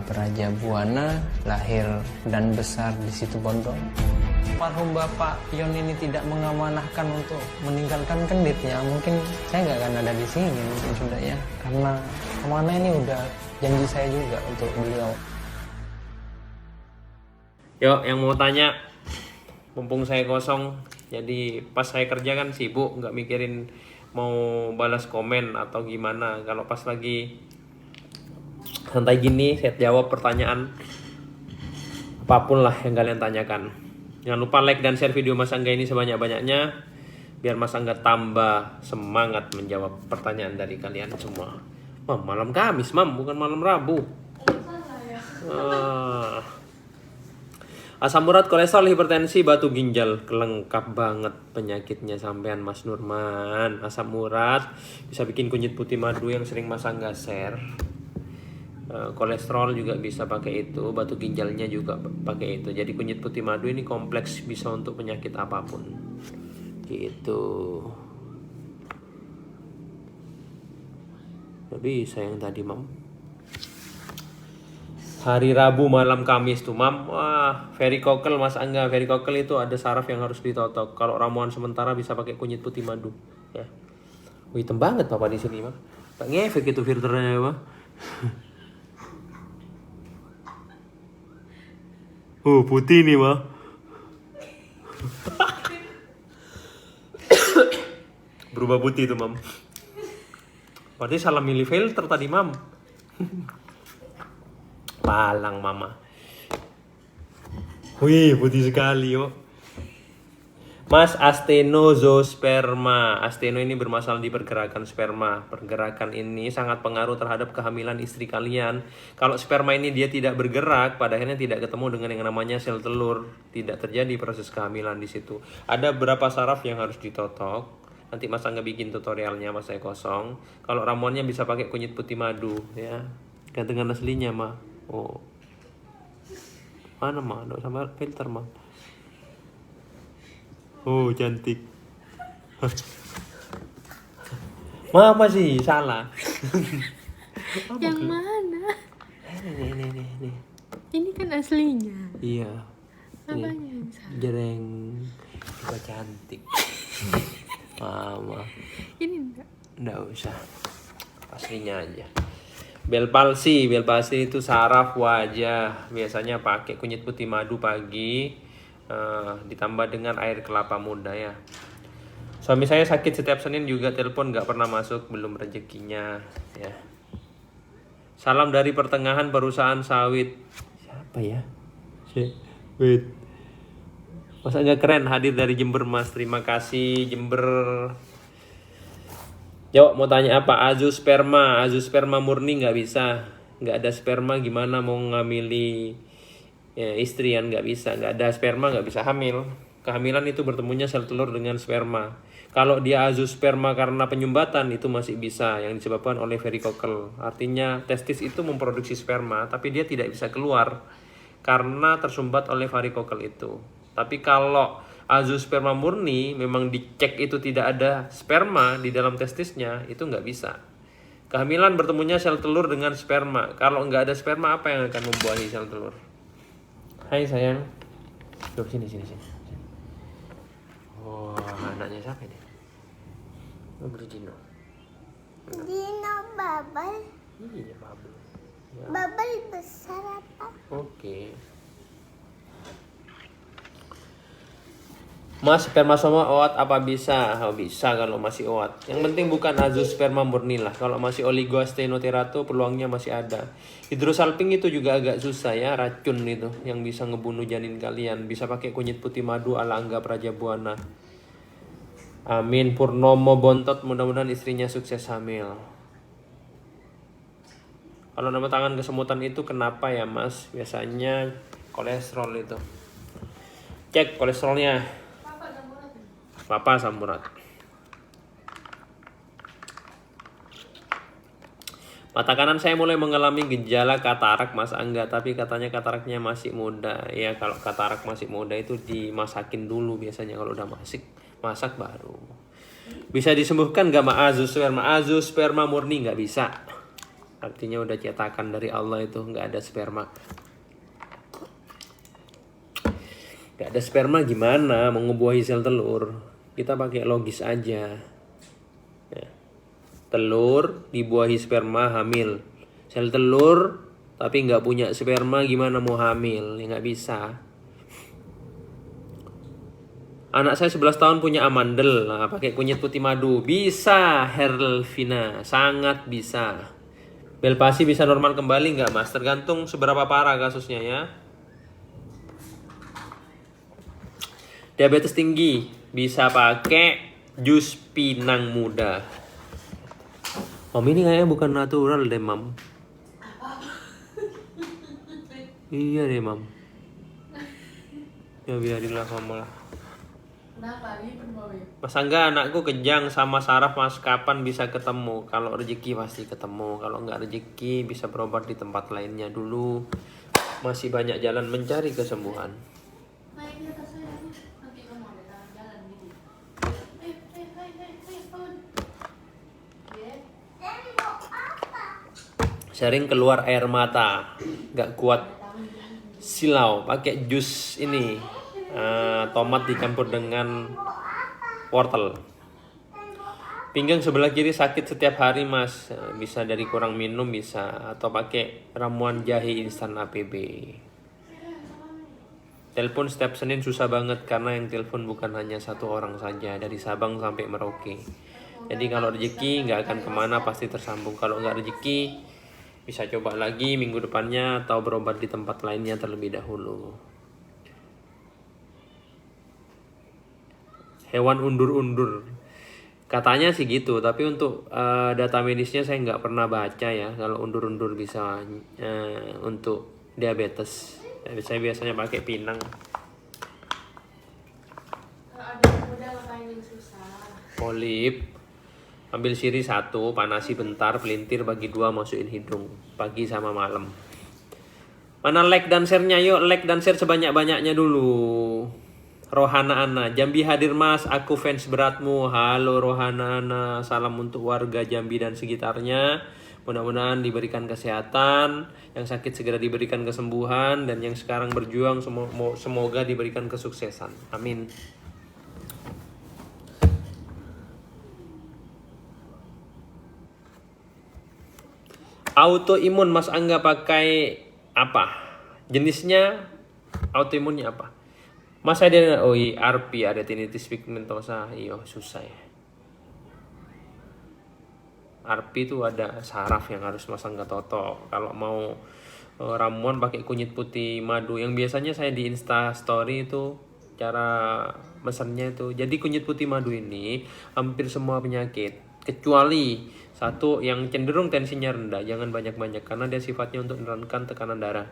Praja Buana, lahir dan besar di situ Bondo. Almarhum Bapak Yon ini tidak mengamanahkan untuk meninggalkan Kenditnya, mungkin saya nggak akan ada di sini mungkin sudah ya, karena kemana ini udah janji saya juga untuk beliau. Yuk, yang mau tanya, mumpung saya kosong, jadi pas saya kerja kan sibuk, nggak mikirin mau balas komen atau gimana. Kalau pas lagi santai gini, saya jawab pertanyaan apapun lah yang kalian tanyakan. Jangan lupa like dan share video Mas Angga ini sebanyak-banyaknya, biar Mas Angga tambah semangat menjawab pertanyaan dari kalian semua. Mam, malam Kamis, Mam, bukan malam Rabu. Asam urat, kolesterol, hipertensi, batu ginjal, kelengkap banget penyakitnya sampean Mas Nurman. Asam urat bisa bikin kunyit putih madu yang sering Mas Angga share. Kolesterol juga bisa pakai itu, batu ginjalnya juga pakai itu. Jadi kunyit putih madu ini kompleks, bisa untuk penyakit apapun. Gitu. Gak bisa yang tadi, Mam. Hari Rabu malam Kamis tuh, Mam. Wah, varikokel Mas Angga. Varikokel itu ada saraf yang harus ditotok. Kalau ramuan sementara bisa pakai kunyit putih madu, ya. Wih, hitam banget Papa di sini, Mah. Tak ngefek itu filternya, ya, Mah. Putih nih, Mah. Berubah putih tuh, Mam. Berarti salah milih filter tadi, Mam. Palang Mama. Wih, putih sekali, yo. Mas, astenosperma. Asteno ini bermasalah di pergerakan sperma. Pergerakan ini sangat pengaruh terhadap kehamilan istri kalian. Kalau sperma ini dia tidak bergerak, pada akhirnya tidak ketemu dengan yang namanya sel telur. Tidak terjadi proses kehamilan di situ. Ada beberapa saraf yang harus ditotok. Nanti Mas Angga bikin tutorialnya, Mas saya kosong. Kalau ramuannya bisa pakai kunyit putih madu, ya. Gantengan aslinya, mah. Oh. Mana, mah? Nggak sama filter, mah. Oh, cantik. Mama sih salah. Yang mana? Ini. Ini kan aslinya. Iya. Apanya yang salah? Jereng. Juga cantik. Mama. Ini enggak. Nggak usah. Aslinya aja. Bel palsi itu saraf wajah. Biasanya pakai kunyit putih madu pagi. Ditambah dengan air kelapa muda, ya. Suami saya sakit setiap Senin juga telepon nggak pernah masuk, belum rezekinya, ya. Salam dari pertengahan perusahaan sawit. Siapa ya? Wait. Masa nggak keren hadir dari Jember, Mas. Terima kasih Jember. Yo, mau tanya apa? Azosperma murni nggak bisa. Nggak ada sperma gimana mau ngamili ya, istri yang nggak bisa, nggak ada sperma nggak bisa hamil. Kehamilan itu bertemunya sel telur dengan sperma. Kalau dia azosperma karena penyumbatan itu masih bisa, yang disebabkan oleh varikokel. Artinya testis itu memproduksi sperma, tapi dia tidak bisa keluar karena tersumbat oleh varikokel itu. Tapi kalau azosperma murni memang dicek itu tidak ada sperma di dalam testisnya, itu nggak bisa. Kehamilan bertemunya sel telur dengan sperma. Kalau nggak ada sperma, apa yang akan membuahi sel telur? Hai sayang. Tuh, sini. Oh, anaknya siapa ini? Oh, Gino Bubble. Iya, Bubble. Ya. Bubble besar apa? Oke. Mas, spermasoma OAT apa bisa? Oh, bisa kalau masih OAT. Yang penting bukan azosperma murni lah. Kalau masih oligoastenoterato peluangnya masih ada. Hidrosalping itu juga agak susah, ya, racun itu yang bisa ngebunuh janin kalian. Bisa pakai kunyit putih madu ala Angga Praja Buana. Amin. Purnomo Bontot, mudah-mudahan istrinya sukses hamil. Kalau nama tangan kesemutan itu kenapa ya, Mas? Biasanya kolesterol itu. Cek kolesterolnya. Papa asam urat. Mata kanan saya mulai mengalami gejala katarak, Mas Angga, tapi katanya kataraknya masih muda. Ya, kalau katarak masih muda itu dimasakin dulu biasanya, kalau udah masak baru. Bisa disembuhkan gak azosperma? Azosperma murni nggak bisa. Artinya udah cetakan dari Allah itu, nggak ada sperma. Nggak ada sperma gimana mau ngebuahi sel telur? Kita pakai logis aja. Ya. Telur dibuahi sperma hamil. Sel telur tapi nggak punya sperma gimana mau hamil? Ya nggak bisa. Anak saya 11 tahun punya amandel, nah, pakai kunyit putih madu. Bisa, Herlvina, sangat bisa. Bel pasi bisa normal kembali nggak mas? Tergantung seberapa parah kasusnya ya. Diabetes tinggi, bisa pakai jus pinang muda. Om ini kayaknya bukan natural deh mam. Iya deh mam. Ya biarinlah mama lah. Kenapa gitu mau ya? Mas Angga, anakku kejang sama saraf mas, kapan bisa ketemu? Kalau rezeki pasti ketemu, kalau nggak rezeki bisa berobat di tempat lainnya dulu. Masih banyak jalan mencari kesembuhan. Naik di atas saya, nanti kamu ada jalan gitu. Sering keluar air mata, nggak kuat silau, pakai jus ini, tomat dicampur dengan wortel. Pinggang sebelah kiri sakit setiap hari mas, bisa dari kurang minum bisa, atau pakai ramuan jahe instan APB. Telepon setiap Senin susah banget karena yang telepon bukan hanya satu orang saja, dari Sabang sampai Merauke. Jadi kalau rezeki nggak akan kemana, pasti tersambung. Kalau nggak rezeki bisa coba lagi minggu depannya atau berobat di tempat lainnya terlebih dahulu. Hewan undur-undur, katanya sih gitu, tapi untuk data medisnya saya nggak pernah baca ya kalau undur-undur bisa untuk diabetes. Saya biasanya pakai pinang. Kalau ada muda ngapain yang susah? Polip, ambil siri 1, panasi bentar, pelintir bagi 2, masukin hidung pagi sama malam. Mana like dan share-nya? Yuk like dan share sebanyak-banyaknya dulu. Rohana Ana, Jambi hadir mas, aku fans beratmu. Halo Rohana Ana, salam untuk warga Jambi dan sekitarnya. Mudah-mudahan diberikan kesehatan, yang sakit segera diberikan kesembuhan, dan yang sekarang berjuang semoga diberikan kesuksesan. Amin. Autoimun Mas Angga pakai apa? Jenisnya autoimunnya apa? Mas ada RP, ada retinitis pigmentosa. Iya, susah ya. RP itu ada saraf yang harus Mas Angga toto. Kalau mau ramuan pakai kunyit putih madu. Yang biasanya saya di Insta Story itu cara mesennya itu. Jadi kunyit putih madu ini hampir semua penyakit, kecuali satu yang cenderung tensinya rendah, jangan banyak-banyak karena dia sifatnya untuk menurunkan tekanan darah.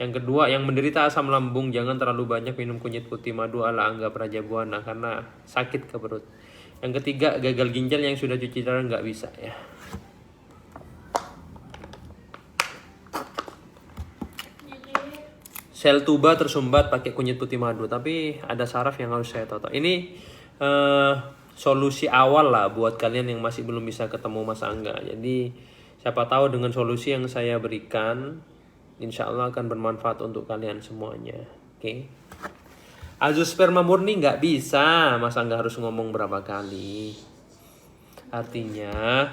Yang kedua, yang menderita asam lambung, jangan terlalu banyak minum kunyit putih madu ala Angga Prajabuana karena sakit ke perut. Yang ketiga, gagal ginjal yang sudah cuci darah nggak bisa ya. Sel tuba tersumbat pakai kunyit putih madu, tapi ada saraf yang harus saya toto. Ini solusi awal lah buat kalian yang masih belum bisa ketemu Mas Angga. Jadi siapa tahu dengan solusi yang saya berikan, insya Allah akan bermanfaat untuk kalian semuanya. Oke. Azoosperma murni nggak bisa, Mas Angga harus ngomong berapa kali. Artinya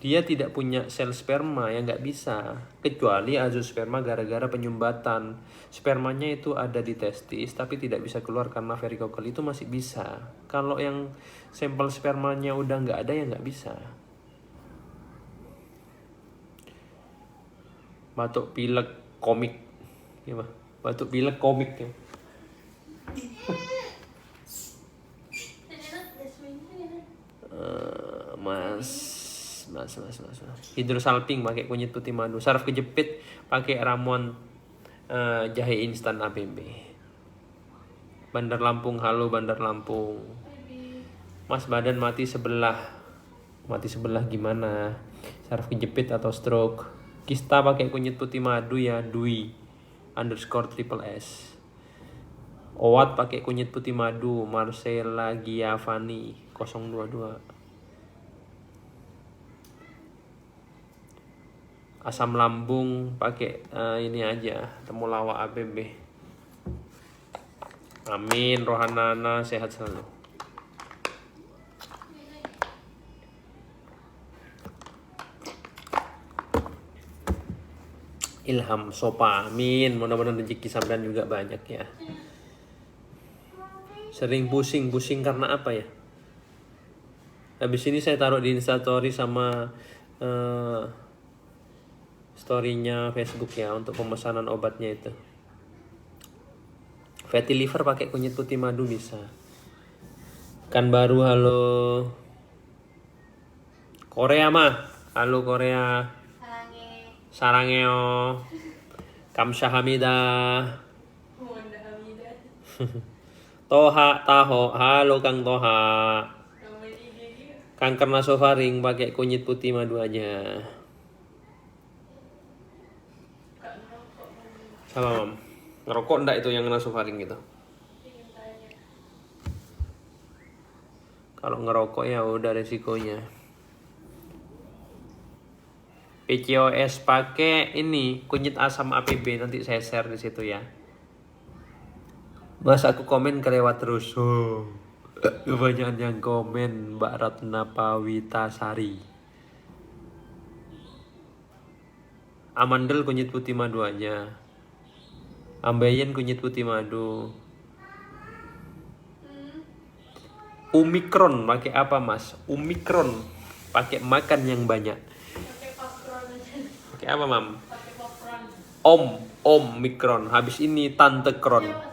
dia tidak punya sel sperma yang nggak bisa, kecuali azoosperma gara-gara penyumbatan. Spermanya itu ada di testis tapi tidak bisa keluar karena varikokel, itu masih bisa. Kalau yang sampel spermanya udah nggak ada ya nggak bisa. Batuk pilek komik, gimana? Batuk pilek komik ya. Mas. Hidrosalping pakai kunyit putih madu. Saraf kejepit pakai ramuan jahe instan APB. Bandar Lampung, halo Bandar Lampung. Mas badan mati sebelah. Mati sebelah gimana? Saraf kejepit atau stroke? Kista pakai kunyit putih madu ya, Dwi _S. Owat pakai kunyit putih madu, Marcella Giavani 022. Asam lambung pakai ini aja, temulawak ABB. Amin, rohanana sehat selalu. Ilham Sopa, amin. Mudah-mudahan rezeki sampean juga banyak ya. Sering pusing karena apa ya? Habis ini saya taruh di Instastory sama storynya Facebook ya untuk pemesanan obatnya itu. Fatty liver pakai kunyit putih madu bisa. Kan baru, halo. Korea mah, halo Korea. Sarangeo. Kamsahamnida. Toha Taho, halo Kang Toha. Kanker nasofaring pakai kunyit putih madu aja. Sama Mam. Ngerokok enggak itu yang nasofaring gitu? Kalau ngerokok ya udah resikonya. PCOS pakai ini kunyit asam APB, nanti saya share di situ ya. Mas aku komen kelewat terus. Oh. Kebanyakan yang komen Mbak Ratna Pawitasari. Amandel kunyit putih madu aja. Ambeien kunyit putih madu. Omikron pakai apa Mas? Omikron pakai makan yang banyak. Pakai apa Mam? Om Mikron. Habis ini Tante Kron.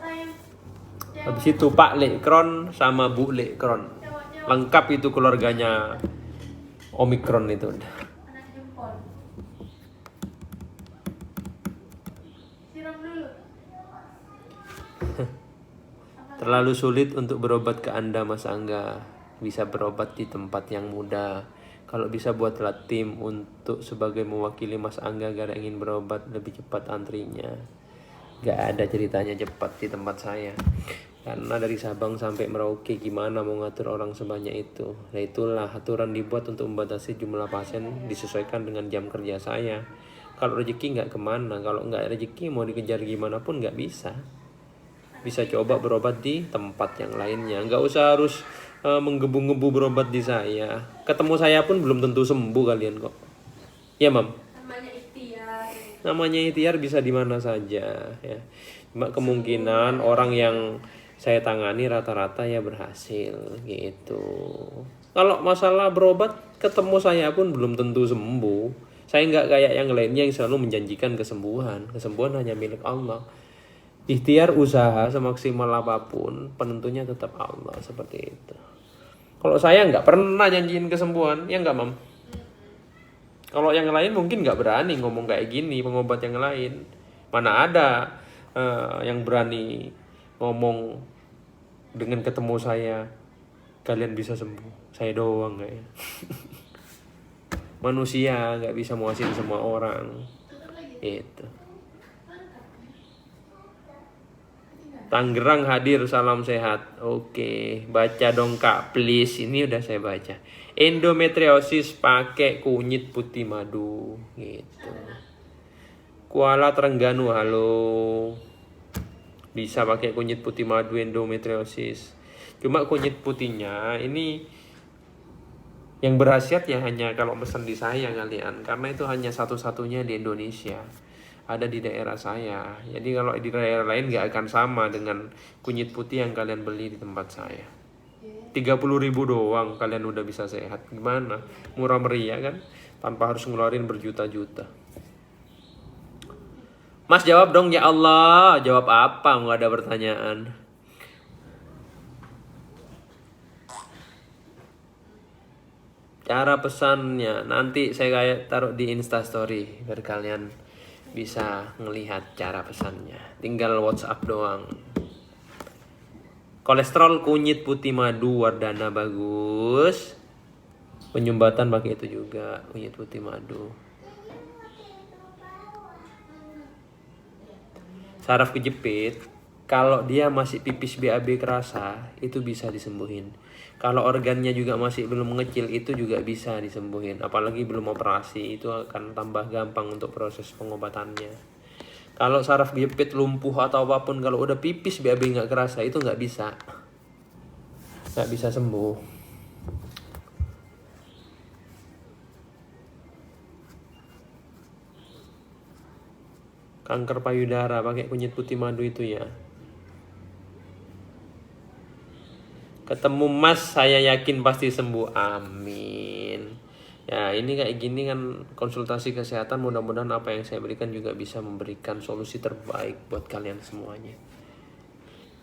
Habis itu Pak Lekron sama Bu Lekron. Lengkap itu keluarganya Omikron itu. Anak jempol. Siram dulu. Terlalu sulit untuk berobat ke Anda Mas Angga. Bisa berobat di tempat yang mudah. Kalau bisa buatlah tim untuk sebagai mewakili Mas Angga agar ingin berobat lebih cepat antrinya. Gak ada ceritanya cepat di tempat saya. Karena dari Sabang sampai Merauke gimana mau ngatur orang sebanyak itu. Nah itulah aturan dibuat untuk membatasi jumlah pasien disesuaikan dengan jam kerja saya. Kalau rezeki nggak kemana, kalau nggak rezeki mau dikejar gimana pun nggak bisa. Bisa coba berobat di tempat yang lainnya. Nggak usah harus menggebu-gebu berobat di saya. Ketemu saya pun belum tentu sembuh kalian kok. Ya Mam? Namanya ikhtiar. Namanya ikhtiar bisa di mana saja ya. Cuma kemungkinan orang yang saya tangani rata-rata ya berhasil gitu. Kalau masalah berobat ketemu saya pun belum tentu sembuh. Saya nggak kayak yang lainnya yang selalu menjanjikan kesembuhan. Kesembuhan hanya milik Allah. Ikhtiar usaha semaksimal apapun penentunya tetap Allah, seperti itu. Kalau saya nggak pernah janjiin kesembuhan, ya nggak Mam? Kalau yang lain mungkin nggak berani ngomong kayak gini, pengobat yang lain. Mana ada yang berani ngomong dengan ketemu saya kalian bisa sembuh. Saya doang kayak. Manusia nggak bisa muasin semua orang. Itu. Tangerang hadir, salam sehat. Oke, baca dong Kak, please. Ini udah saya baca. Endometriosis pakai kunyit putih madu, gitu. Kuala Terengganu, halo. Bisa pakai kunyit putih madu endometriosis. Cuma kunyit putihnya ini yang berkhasiat ya hanya kalau pesan di saya kalian, karena itu hanya satu-satunya di Indonesia. Ada di daerah saya. Jadi kalau di daerah lain nggak akan sama dengan kunyit putih yang kalian beli di tempat saya. 30.000 doang kalian udah bisa sehat. Gimana? Murah meriah kan? Tanpa harus ngeluarin berjuta-juta. Mas jawab dong ya Allah. Jawab apa? Nggak ada pertanyaan. Cara pesannya nanti saya kayak taruh di Instastory biar kalian bisa ngelihat cara pesannya. Tinggal WhatsApp doang. Kolesterol kunyit putih madu Wardana bagus. Penyumbatan pakai itu juga, kunyit putih madu. Saraf kejepit kalau dia masih pipis BAB kerasa, itu bisa disembuhin. Kalau organnya juga masih belum mengecil, itu juga bisa disembuhin. Apalagi belum operasi, itu akan tambah gampang untuk proses pengobatannya. Kalau saraf kejepit, lumpuh atau apapun, kalau udah pipis BAB nggak kerasa, itu nggak bisa sembuh. Kanker payudara pakai kunyit putih madu itu ya. Ketemu Mas, saya yakin pasti sembuh. Amin. Ya, ini kayak gini kan konsultasi kesehatan, mudah-mudahan apa yang saya berikan juga bisa memberikan solusi terbaik buat kalian semuanya.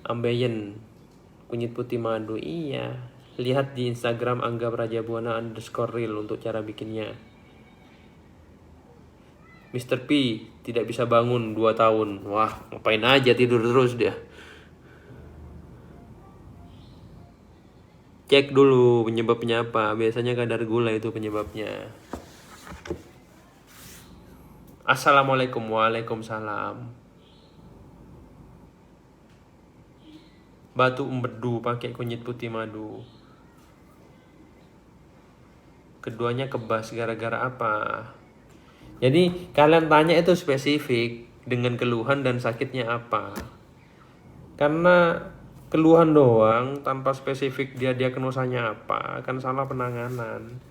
Ambeien kunyit putih madu, iya. Lihat di Instagram @anggaprajabuana_real untuk cara bikinnya. Mr. P tidak bisa bangun 2 tahun. Wah, ngapain aja tidur terus dia. Cek dulu penyebabnya apa. Biasanya kadar gula itu penyebabnya. Assalamualaikum. Waalaikumsalam. Batu empedu pakai kunyit putih madu. Keduanya kebas gara-gara apa? Jadi kalian tanya itu spesifik dengan keluhan dan sakitnya apa. Karena keluhan doang tanpa spesifik dia diagnosanya apa, akan salah penanganan.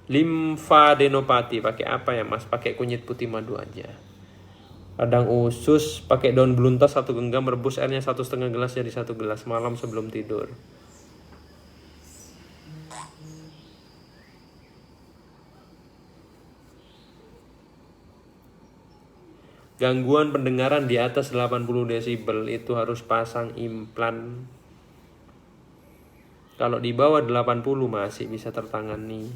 Limfadenopati pakai apa ya Mas? Pakai kunyit putih madu aja. Radang usus pakai daun beluntas 1 genggam, rebus airnya 1,5 gelas jadi 1 gelas malam sebelum tidur. Gangguan pendengaran di atas 80 desibel itu harus pasang implan. Kalau di bawah 80 masih bisa tertangani.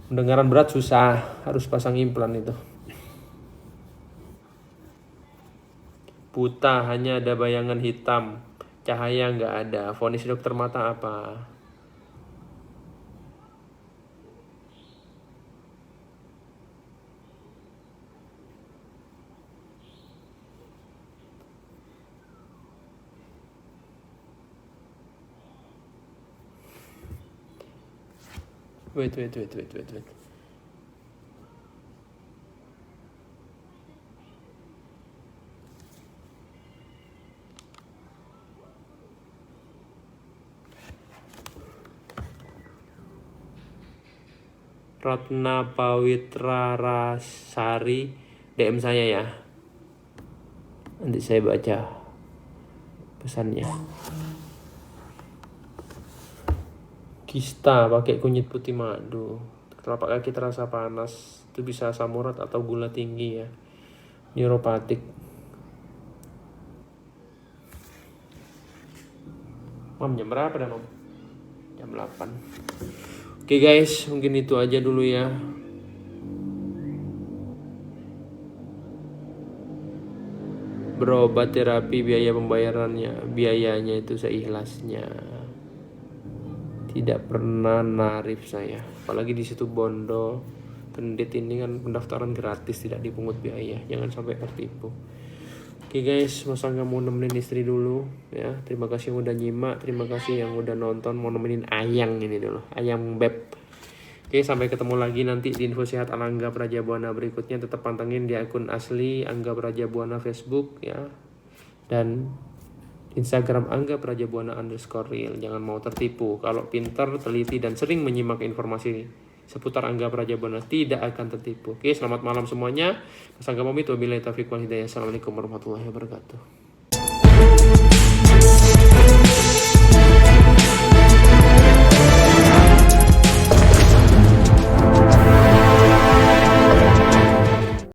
Pendengaran berat susah, harus pasang implan itu. Buta, hanya ada bayangan hitam, cahaya nggak ada. Vonis dokter mata apa? Wait. Ratna Pawitrarasari DM saya ya. Nanti saya baca pesannya. Kista pakai kunyit putih madu. Telapak kaki terasa panas, itu bisa asam urat atau gula tinggi ya. Neuropatik. Mam, jam berapa dah Mam? Jam 8. Oke guys, mungkin itu aja dulu ya. Berobat terapi biaya pembayarannya, biayanya itu seikhlasnya. Tidak pernah narif saya. Apalagi di situ Bondo, Kendit ini kan pendaftaran gratis, tidak dipungut biaya. Jangan sampai tertipu. Oke guys, Mas Angga mau nemenin istri dulu ya. Terima kasih yang udah nyimak, terima kasih yang udah nonton. Mau nemenin Ayang ini dulu, Ayang Beb. Oke, sampai ketemu lagi nanti di info sehat ala Angga Prajabuana berikutnya. Tetap pantengin di akun asli Angga Prajabuana Facebook ya. Dan Instagram Angga Prajabuana_real. Jangan mau tertipu. Kalau pintar, teliti, dan sering menyimak informasi seputar Angga Prajabuana, tidak akan tertipu. Oke, selamat malam semuanya. Mas Angga pamit. Wabillahi taufiq wal hidayah. Assalamualaikum warahmatullahi wabarakatuh.